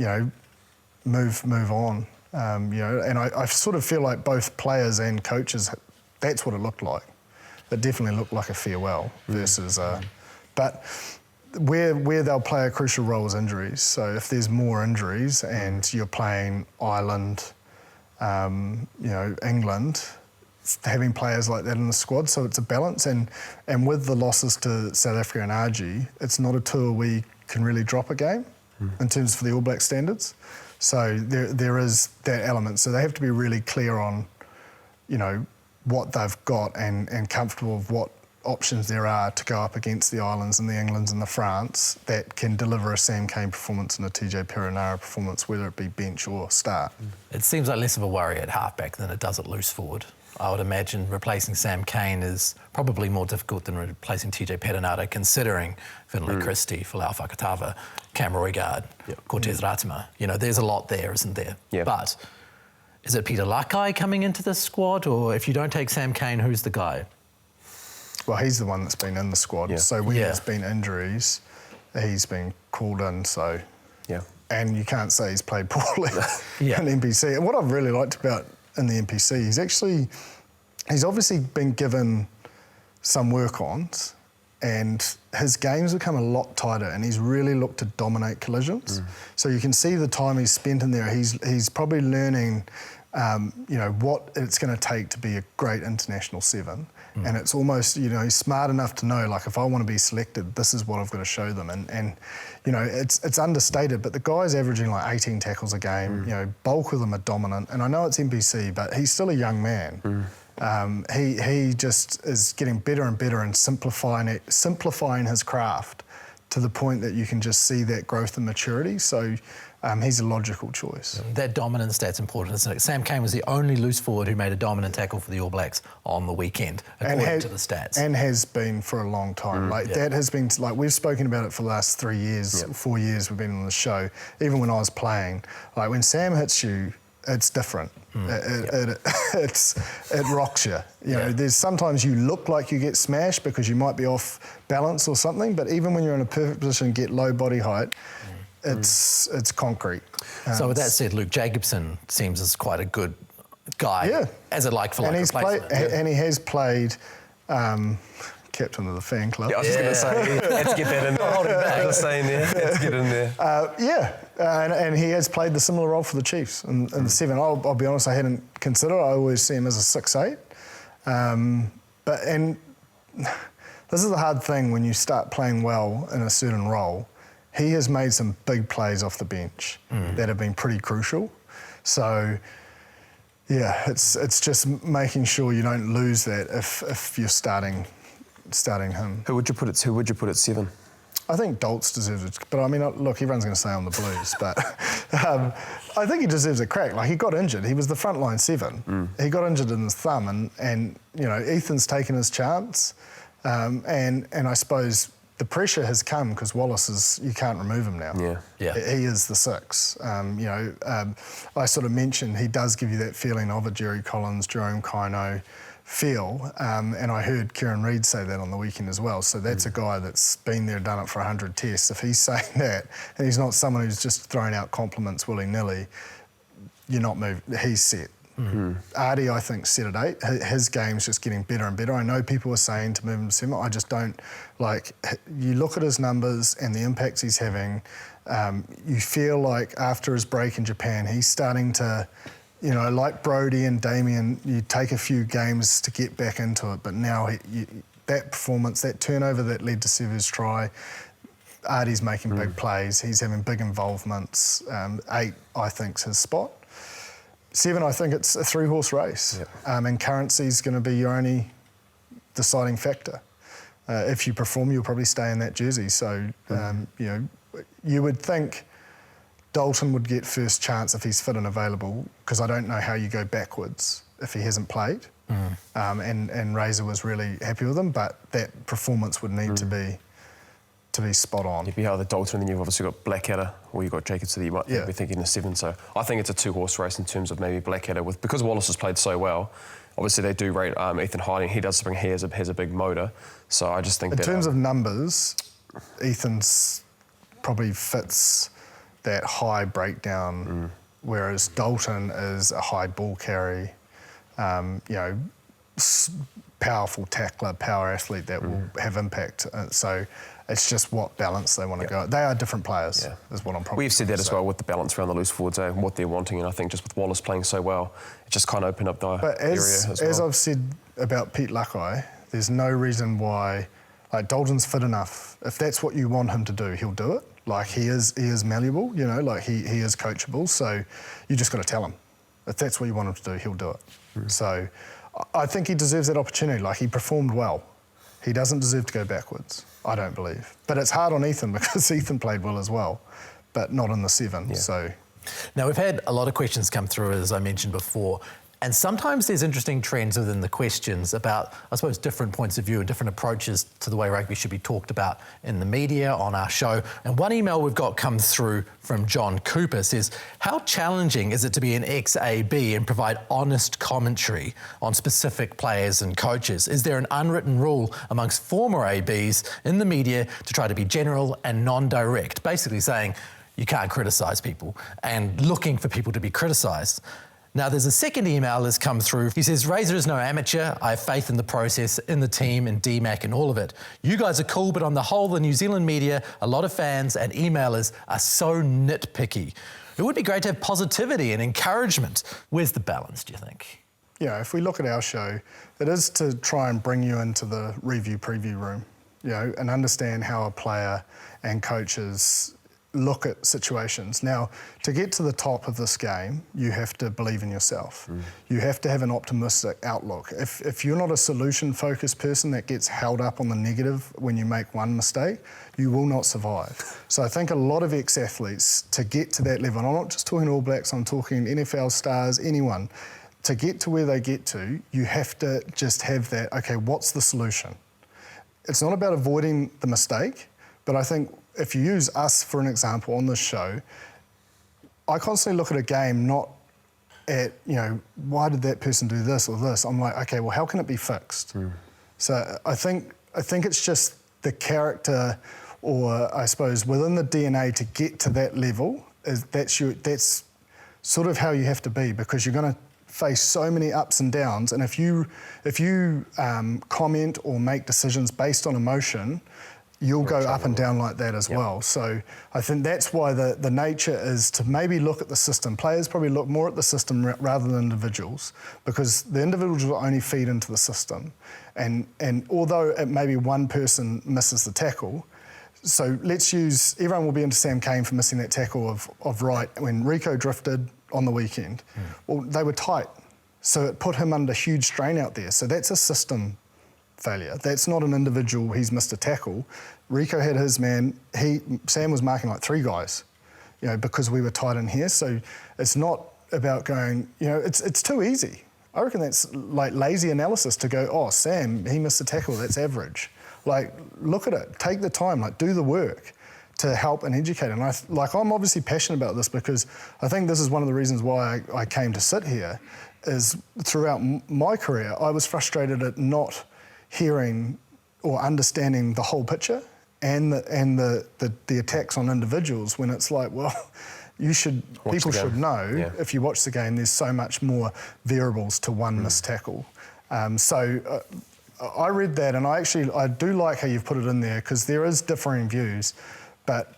move on. And I sort of feel like both players and coaches, that's what it looked like. It definitely looked like a farewell versus. But where they'll play a crucial role is injuries. So if there's more injuries and you're playing Ireland, England, having players like that in the squad, so it's a balance. And with the losses to South Africa and RG, it's not a tour where you can really drop a game in terms for the All Black standards. So there is that element. So they have to be really clear on, what they've got and comfortable with what options there are to go up against the Irelands and the Englands and the France that can deliver a Sam Cane performance and a TJ Perenara performance, whether it be bench or start. It seems like less of a worry at halfback than it does at loose forward. I would imagine replacing Sam Cane is probably more difficult than replacing TJ Perenara, considering Finlay Christie, Falafel Katawa, Cam Roygaard, Cortez Ratima. There's a lot there, isn't there? Yeah. But is it Peter Lakai coming into this squad, or if you don't take Sam Cane, who's the guy? Well, he's the one that's been in the squad. So when there's been injuries, he's been called in. So and you can't say he's played poorly in NPC. And what I've really liked about in the NPC, he's obviously been given some work-ons, and his game's become a lot tighter, and he's really looked to dominate collisions. So you can see the time he's spent in there. He's probably learning, what it's going to take to be a great international 7. And it's almost, he's smart enough to know, like, if I want to be selected, this is what I've got to show them. And it's understated, but the guy's averaging like 18 tackles a game. Bulk of them are dominant. And I know it's NPC, but he's still a young man. He just is getting better and better and simplifying his craft to the point that you can just see that growth and maturity. So he's a logical choice. That dominant stat's important, isn't it? Sam Cane was the only loose forward who made a dominant tackle for the All Blacks on the weekend, according to the stats. And has been for a long time. That has been, like, we've spoken about it for the last 3 years, 4 years we've been on the show. Even when I was playing, like, when Sam hits you, it's different. It rocks you. There's sometimes you look like you get smashed because you might be off balance or something, but even when you're in a perfect position, get low body height, it's concrete. So with that said, Luke Jacobson seems as quite a good guy as a like-for-like replacement. And he has played captain of the fan club. Yeah, I was just going to say, let's get that in there. Hold it back. I was just saying there, let's get in there. And he has played the similar role for the Chiefs in the 7. I'll be honest, I hadn't considered it. I always see him as a 6'8". And this is the hard thing when you start playing well in a certain role. He has made some big plays off the bench that have been pretty crucial. So, yeah, it's just making sure you don't lose that if you're starting him. Who would you put at 7? I think Dolts deserves it, but I mean, look, everyone's going to say on the Blues, but I think he deserves a crack. Like, he got injured. He was the frontline 7. He got injured in his thumb, and you know, Ethan's taken his chance, and I suppose the pressure has come because Wallace you can't remove him now. Yeah. He is the 6. I sort of mentioned he does give you that feeling of a Jerry Collins, Jerome Kaino feel, and I heard Kieran Reid say that on the weekend as well. So that's a guy that's been there, done it for 100 tests. If he's saying that, and he's not someone who's just throwing out compliments willy-nilly, you're not moving. He's set. Artie, I think, set at 8. His game's just getting better and better. I know people are saying to move him to 7. I just don't. Like, you look at his numbers and the impacts he's having, you feel like after his break in Japan, he's starting to, you know, like Brodie and Damien, you take a few games to get back into it, but now that performance, that turnover that led to Sevu's try, Artie's making big plays, he's having big involvements. 8, I think, is his spot. 7, I think it's a 3-horse race, and currency's going to be your only deciding factor. If you perform, you'll probably stay in that jersey. So, you know, you would think Dalton would get first chance if he's fit and available, because I don't know how you go backwards if he hasn't played. And Razor was really happy with him, but that performance would need to be spot on. You'd be either Dalton, and then you've obviously got Blackadder, or you've got Jacobs, so you might be thinking a 7. So I think it's a 2-horse race in terms of maybe Blackadder, because Wallace has played so well. Obviously, they do rate Ethan Hiding. He does bring has a big motor. So I just think in terms of numbers, Ethan's probably fits that high breakdown, whereas Dalton is a high ball carry, you know, powerful tackler, power athlete that will have impact. So it's just what balance they want to go. They are different players, is what I'm probably We've said that as well with the balance around the loose forwards and what they're wanting, and I think just with Wallace playing so well, it just kind of opened up the area as well. As I've said about Pete Lakai, there's no reason why, like, Dalton's fit enough. If that's what you want him to do, he'll do it. Like, he is malleable, you know, like he is coachable, so you just got to tell him. If that's what you want him to do, he'll do it. So I think he deserves that opportunity. Like, he performed well. He doesn't deserve to go backwards, I don't believe. But it's hard on Ethan because Ethan played well as well, but not in the 7. So now, we've had a lot of questions come through, as I mentioned before, and sometimes there's interesting trends within the questions about, I suppose, different points of view and different approaches to the way rugby should be talked about in the media, on our show. And one email we've got come through from John Cooper says, how challenging is it to be an ex-AB and provide honest commentary on specific players and coaches? Is there an unwritten rule amongst former ABs in the media to try to be general and non-direct, basically saying you can't criticise people and looking for people to be criticised? Now, there's a second email that's come through. He says, Razor is no amateur. I have faith in the process, in the team, in DMAC and all of it. You guys are cool, but on the whole, the New Zealand media, a lot of fans and emailers are so nitpicky. It would be great to have positivity and encouragement. Where's the balance, do you think? Yeah, if we look at our show, it is to try and bring you into the review-preview room, you know, and understand how a player and coaches look at situations. Now, to get to the top of this game, you have to believe in yourself. You have to have an optimistic outlook. If you're not a solution-focused person that gets held up on the negative when you make one mistake, you will not survive. So I think a lot of ex-athletes, to get to that level, and I'm not just talking All Blacks, I'm talking NFL stars, anyone, to get to where they get to, you have to just have that, okay, what's the solution? It's not about avoiding the mistake, but I think if you use us for an example on this show, I constantly look at a game not at, you know, why did that person do this or this? I'm like, okay, well, how can it be fixed? So I think it's just the character, or I suppose within the DNA to get to that level, that's sort of how you have to be, because you're going to face so many ups and downs, and if you comment or make decisions based on emotion, you'll go up and down like that as well. So I think that's why the nature is to maybe look at the system. Players probably look more at the system rather than individuals, because the individuals will only feed into the system. And although it maybe one person misses the tackle, so let's use, everyone will be into Sam Cane for missing that tackle of right when Rico drifted on the weekend. Well, they were tight, so it put him under huge strain out there. So that's a system failure. That's not an individual, he's missed a tackle. Rico had his man, Sam was marking like 3 guys, because we were tight in here. So it's not about going, it's too easy. I reckon that's like lazy analysis to go, oh, Sam, he missed a tackle, that's average. Like, look at it, take the time, like do the work to help and educate. And I'm obviously passionate about this, because I think this is one of the reasons why I came to sit here, is throughout my career, I was frustrated at not hearing or understanding the whole picture and the attacks on individuals, when it's like, well, people should know if you watch the game, there's so much more variables to one missed tackle. I read that, and I do like how you've put it in there, because there is differing views, but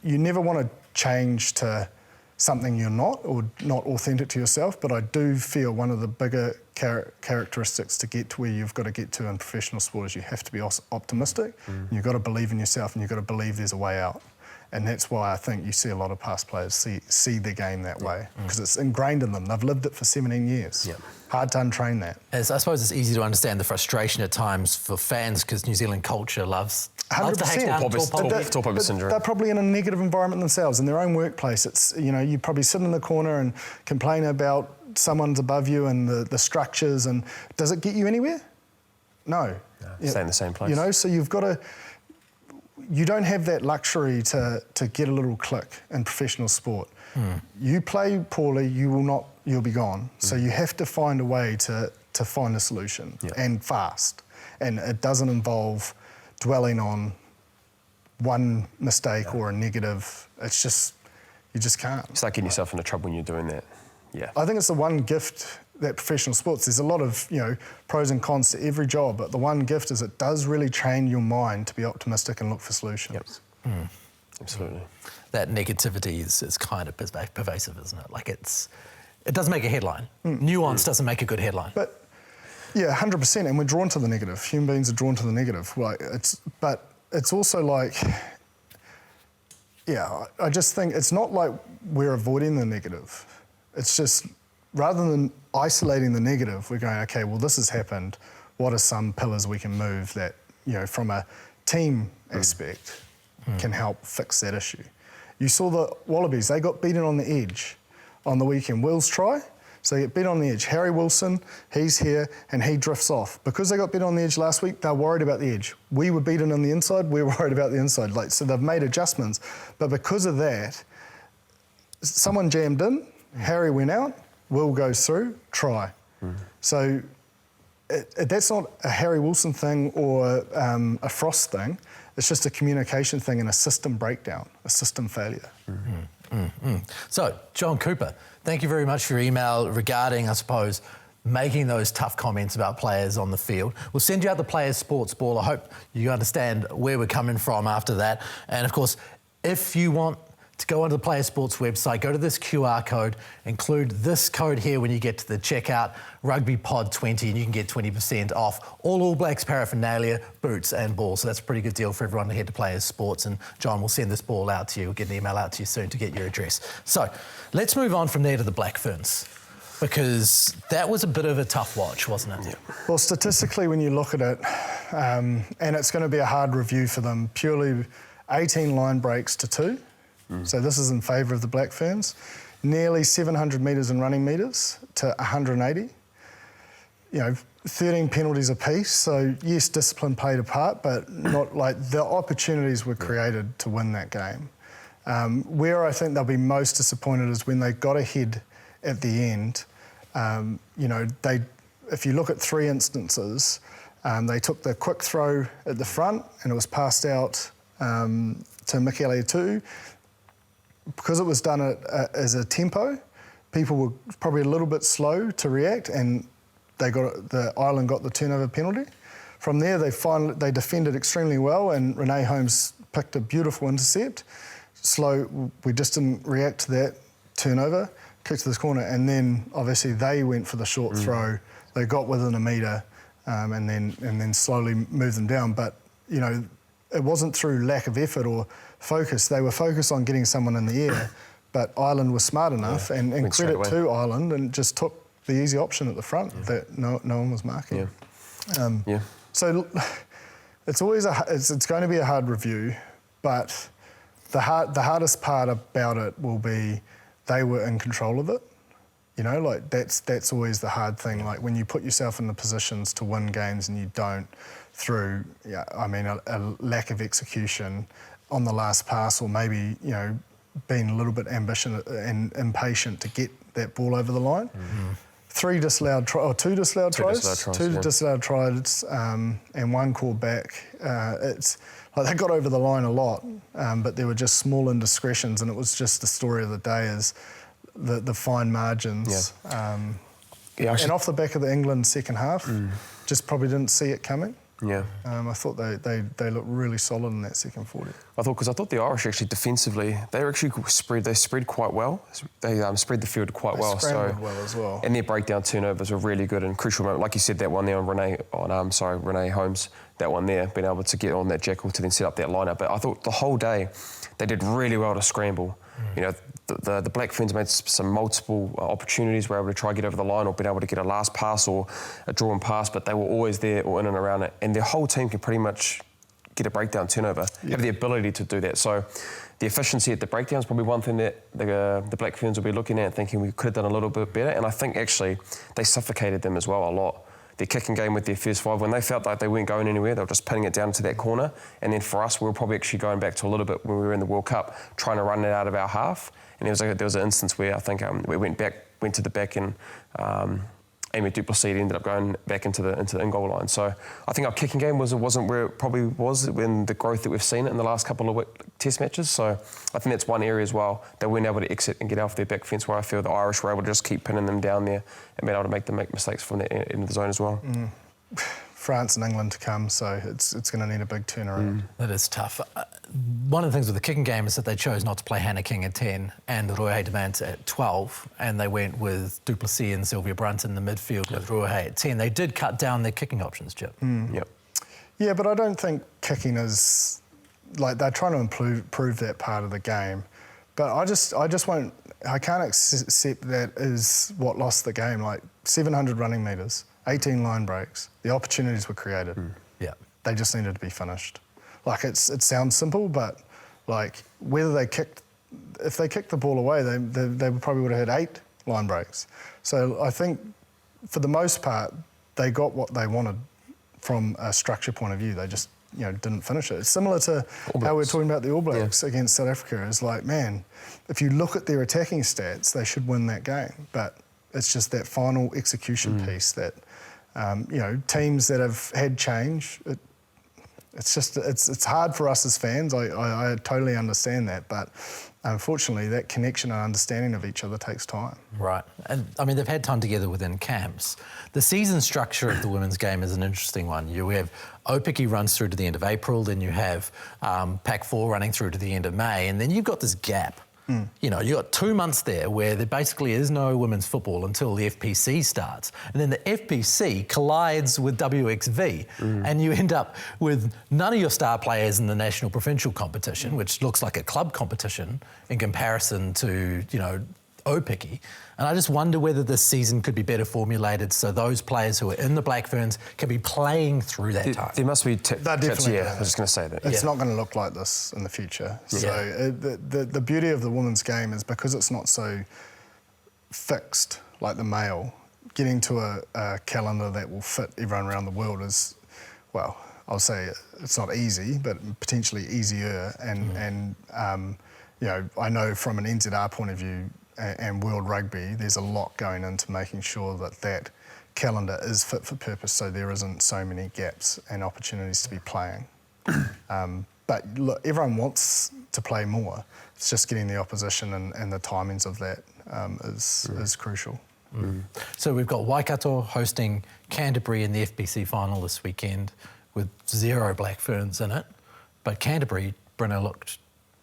you never want to change to something you're not, or not authentic to yourself. But I do feel one of the bigger characteristics to get to where you've got to get to in professional sport is you have to be optimistic, and you've got to believe in yourself, and you've got to believe there's a way out. And that's why I think you see a lot of past players see the game that way, because it's ingrained in them. They've lived it for 17 years. Hard to untrain that. I suppose it's easy to understand the frustration at times for fans, because New Zealand culture loves 100%. Tall poppy syndrome. They're probably in a negative environment themselves in their own workplace. It's, you probably sit in the corner and complain about someone's above you and the structures, and does it get you anywhere? No. Stay in the same place. So you've got to. You don't have that luxury to get a little click in professional sport. You play poorly, you'll be gone. So you have to find a way to find a solution, and fast. And it doesn't involve dwelling on one mistake or a negative. It's just, you just can't. It's like getting yourself into trouble when you're doing that. I think it's the one gift that professional sports, there's a lot of pros and cons to every job, but the one gift is it does really train your mind to be optimistic and look for solutions. Absolutely. That negativity is kind of pervasive, isn't it? Like it doesn't make a headline. Nuance doesn't make a good headline. But 100%, and we're drawn to the negative. Human beings are drawn to the negative. But it's also like, I just think it's not like we're avoiding the negative. It's just, rather than isolating the negative, we're going, okay, well, this has happened. What are some pillars we can move that, from a team aspect can help fix that issue? You saw the Wallabies, they got beaten on the edge on the weekend. Will's try, so they get beat on the edge. Harry Wilson, he's here, and he drifts off. Because they got beat on the edge last week, they're worried about the edge. We were beaten on the inside, we're worried about the inside. So they've made adjustments. But because of that, someone jammed in, Harry went out, Will goes through, try. So that's not a Harry Wilson thing or a Frost thing. It's just a communication thing and a system breakdown, a system failure. So, John Cooper, thank you very much for your email regarding, I suppose, making those tough comments about players on the field. We'll send you out the Players Sports Ball. I hope you understand where we're coming from after that. And, of course, if you want to go onto the Player Sports website, go to this QR code, include this code here when you get to the checkout, RugbyPod20, and you can get 20% off all Blacks paraphernalia, boots and balls. So that's a pretty good deal for everyone to head to Players Sports. And John, we'll send this ball out to you. We'll get an email out to you soon to get your address. So let's move on from there to the Black Ferns, because that was a bit of a tough watch, wasn't it? Well, statistically, when you look at it, and it's going to be a hard review for them, purely 18 line breaks to 2. So this is in favour of the Black Ferns. Nearly 700 metres in running metres to 180. 13 penalties apiece. So yes, discipline played a part, but not like the opportunities were created to win that game. Where I think they'll be most disappointed is when they got ahead at the end. If you look at 3 instances, they took the quick throw at the front and it was passed out to Michele Atu. Because it was done as a tempo, people were probably a little bit slow to react, and Ireland got the turnover penalty. From there, they defended extremely well, and Renee Holmes picked a beautiful intercept. Slow, we just didn't react to that turnover, kicked to this corner, and then obviously they went for the short throw. They got within a metre, and then slowly moved them down. But you know, it wasn't through lack of effort or focus. They were focused on getting someone in the air, but Ireland was smart enough, and credit to Ireland, and just took the easy option at the front that no one was marking. So it's always it's going to be a hard review, but the hardest part about it will be they were in control of it. You know, like that's always the hard thing. Like when you put yourself in the positions to win games and you don't, through a lack of execution on the last pass, or maybe being a little bit ambitious and impatient to get that ball over the line. Two disallowed tries, and one called back. It's like they got over the line a lot, but there were just small indiscretions, and it was just the story of the day is the fine margins. And off the back of the England second half, just probably didn't see it coming. I thought they looked really solid in that second 40. I thought the Irish actually defensively, they spread quite well. They spread the field quite well. Scrambled well as well. And their breakdown turnovers were really good and crucial moment. Like you said, that one there on Renee Holmes, that one there, being able to get on that jackal to then set up that lineup. But I thought the whole day they did really well to scramble. You know, the Black Ferns made some multiple opportunities, were able to try to get over the line or been able to get a last pass or a drawn pass, but they were always there or in and around it. And their whole team can pretty much get a breakdown turnover, have the ability to do that. So the efficiency at the breakdown is probably one thing that the Black Ferns will be looking at, thinking we could have done a little bit better. And I think actually they suffocated them as well a lot. Their kicking game with their first five, when they felt like they weren't going anywhere, they were just putting it down to that corner. And then for us, we were probably actually going back to a little bit when we were in the World Cup, trying to run it out of our half. And there was an instance where I think we went to the back, and Amy Duplessis ended up going back into the in-goal line. So I think our kicking game wasn't where it probably was in the growth that we've seen in the last couple of test matches. So I think that's one area as well. They weren't able to exit and get off their back fence, where I feel the Irish were able to just keep pinning them down there and being able to make them make mistakes from the end of the zone as well. France and England to come, so it's going to need a big turnaround. That is tough. One of the things with the kicking game is that they chose not to play Hannah King at 10 and Roy Demant at 12, and they went with Duplessis and Sylvia Brunt in the midfield with Roy at 10. They did cut down their kicking options, Chip. Yeah, but I don't think kicking is... Like, they're trying to improve that part of the game. But I just won't... I can't accept that is what lost the game. Like, 700 running metres, 18 line breaks. The opportunities were created. They just needed to be finished. Like, it sounds simple, but, like, whether they kicked... If they kicked the ball away, they probably would have had 8 line breaks. So I think, for the most part, they got what they wanted from a structure point of view. They just, didn't finish it. It's similar to how we're talking about the All Blacks against South Africa. It's like, man, if you look at their attacking stats, they should win that game. But it's just that final execution piece that, teams that have had change, it's hard for us as fans. I totally understand that, but unfortunately, that connection and understanding of each other takes time. Right. And, I mean, they've had time together within camps. The season structure of the women's game is an interesting one. You have Opiki runs through to the end of April, then you have Pac 4 running through to the end of May, and then you've got this gap. You've got 2 months there where there basically is no women's football until the FPC starts. And then the FPC collides with WXV, and you end up with none of your star players in the national provincial competition, which looks like a club competition in comparison to, Opiki. And I just wonder whether this season could be better formulated so those players who are in the Black Ferns can be playing through that time. There must be... I was just going to say that. It's not going to look like this in the future. So the beauty of the women's game is because it's not so fixed like the male, getting to a calendar that will fit everyone around the world is, well, I'll say it's not easy, but potentially easier. And I know from an NZR point of view, and World Rugby, there's a lot going into making sure that calendar is fit for purpose, so there isn't so many gaps and opportunities to be playing. But look, everyone wants to play more. It's just getting the opposition and the timings of that is crucial. So we've got Waikato hosting Canterbury in the FPC final this weekend with 0 Black Ferns in it. But Canterbury, Brynner, looked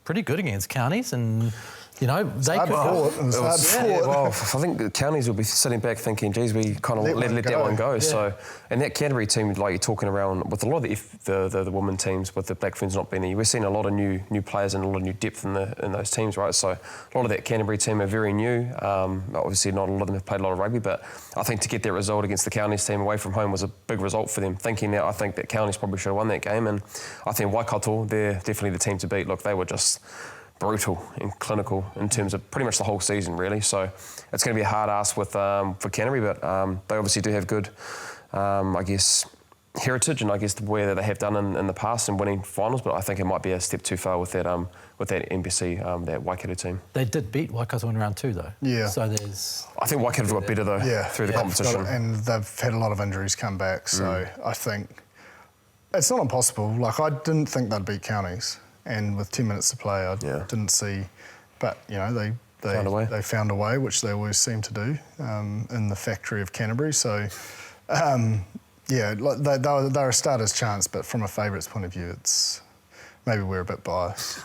pretty good against Counties, and they could. Well, I think the Counties will be sitting back thinking, geez, we kind of let that one go. Yeah. So, and that Canterbury team, like you're talking around, with a lot of the women teams, with the Black Ferns not being there, we're seeing a lot of new players and a lot of new depth in those teams, right? So a lot of that Canterbury team are very new. Obviously, not a lot of them have played a lot of rugby, but I think to get that result against the Counties team away from home was a big result for them. Thinking that, I think that Counties probably should have won that game, and I think Waikato, they're definitely the team to beat. Look, they were just brutal and clinical in terms of pretty much the whole season, really. So it's going to be a hard ask for Canterbury, but they obviously do have good, I guess, heritage, and I guess the way that they have done in the past in winning finals. But I think it might be a step too far with that NPC, that Waikato team. They did beat Waikato in round 2, though. Yeah. So there's. I think Waikato got better though through the competition, and they've had a lot of injuries come back. So I think it's not impossible. Like, I didn't think they'd beat Counties. And with 10 minutes to play, I didn't see. But, they found a way, which they always seem to do in the factory of Canterbury. So, they're a starter's chance, but from a favourites point of view, it's maybe we're a bit biased.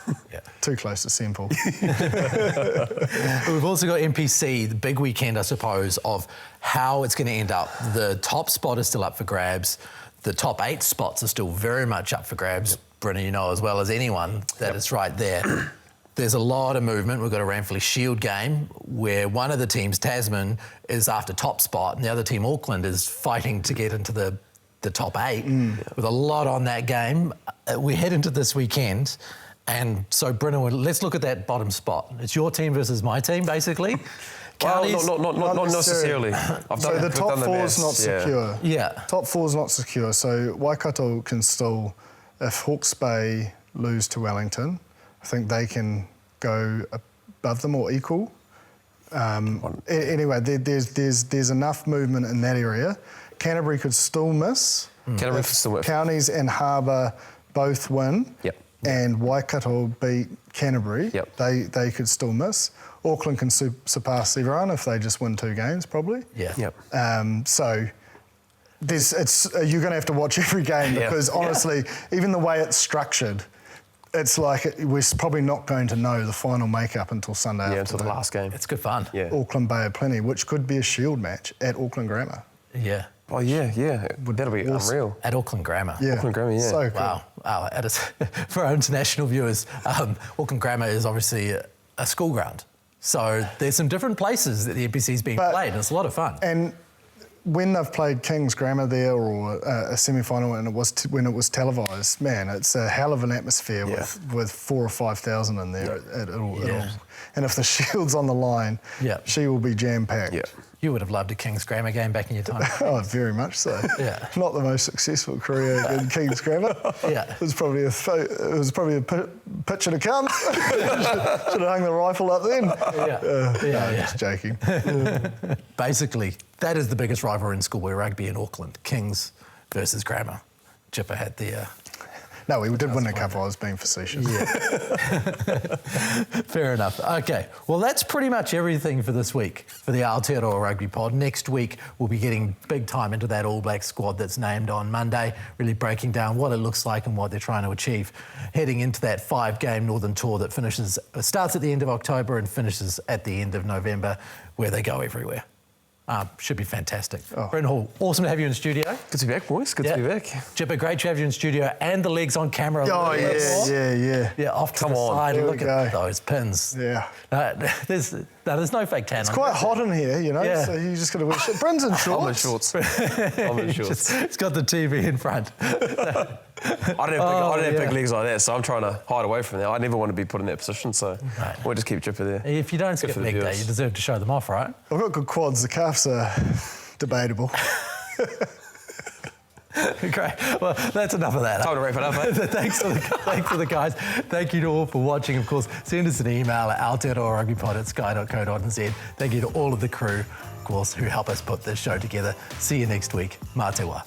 Too close to simple. We've also got NPC, the big weekend, I suppose, of how it's going to end up. The top spot is still up for grabs. The top 8 spots are still very much up for grabs. Brynner, you know as well as anyone that it's right there. There's a lot of movement. We've got a Ranfurly Shield game where one of the teams, Tasman, is after top spot, and the other team, Auckland, is fighting to get into the top 8 with a lot on that game. We head into this weekend, and so Brynner, let's look at that bottom spot. It's your team versus my team, basically. Counties, not necessarily. So the top 4's not secure. Yeah. Top 4's not secure. So Waikato can still, if Hawke's Bay lose to Wellington, I think they can go above them or equal. Anyway, there's enough movement in that area. Canterbury could still miss. Canterbury could still win. Counties and Harbour both win. Yep. And Waikato beat Canterbury. Yep. They could still miss. Auckland can surpass everyone if they just win 2 games, probably. Yeah. Yep. So you're going to have to watch every game because honestly, even the way it's structured, it's like we're probably not going to know the final makeup until Sunday afternoon. Until the last game. It's good fun. Yeah. Auckland Bay of Plenty, which could be a Shield match at Auckland Grammar. Yeah. Oh, yeah. That'll be unreal. At Auckland Grammar. Yeah. Auckland Grammar, yeah. So cool. Wow. For our international viewers, Auckland Grammar is obviously a school ground. So there's some different places that the NPC's being played, and it's a lot of fun. And when they've played King's Grammar there or a semi-final and when it was televised, man, it's a hell of an atmosphere with 4,000 or 5,000 in there. And if the Shield's on the line, she will be jam-packed. Yeah. You would have loved a King's Grammar game back in your time. Oh, very much so. Yeah. Not the most successful career in King's Grammar. Yeah. It was probably a picture to come. Should have hung the rifle up then. Just joking. Basically, that is the biggest rivalry in schoolboy rugby in Auckland. Kings versus Grammar. Jipper had the... No, we did win a couple. I was being facetious. Yeah. Fair enough. Okay, well, that's pretty much everything for this week for the Aotearoa Rugby Pod. Next week, we'll be getting big time into that All Black squad that's named on Monday, really breaking down what it looks like and what they're trying to achieve, heading into that 5-game Northern Tour that starts at the end of October and finishes at the end of November, where they go everywhere. Should be fantastic. Brent Hall, awesome to have you in the studio. Good to be back, boys. Good to be back. Jipper, great to have you in the studio and the legs on camera. Yeah, off to the side. Look at those pins. Yeah. There's no fake tan. It's quite hot in here, so you just got to wear shorts. Bryn's in shorts. I'm in shorts. It's got the TV in front. I don't have big legs like that, so I'm trying to hide away from that. I never want to be put in that position, so we'll just keep Jipper there. If you don't skip leg day, you deserve to show them off, right? I've got good quads. The calves are debatable. Great. Well, that's enough of that. Time to wrap it up, mate. Thanks to the guys. Thank you to all for watching. Of course, send us an email at aotearoarugbypod@sky.co.nz. Thank you to all of the crew, of course, who help us put this show together. See you next week. Mā te wā.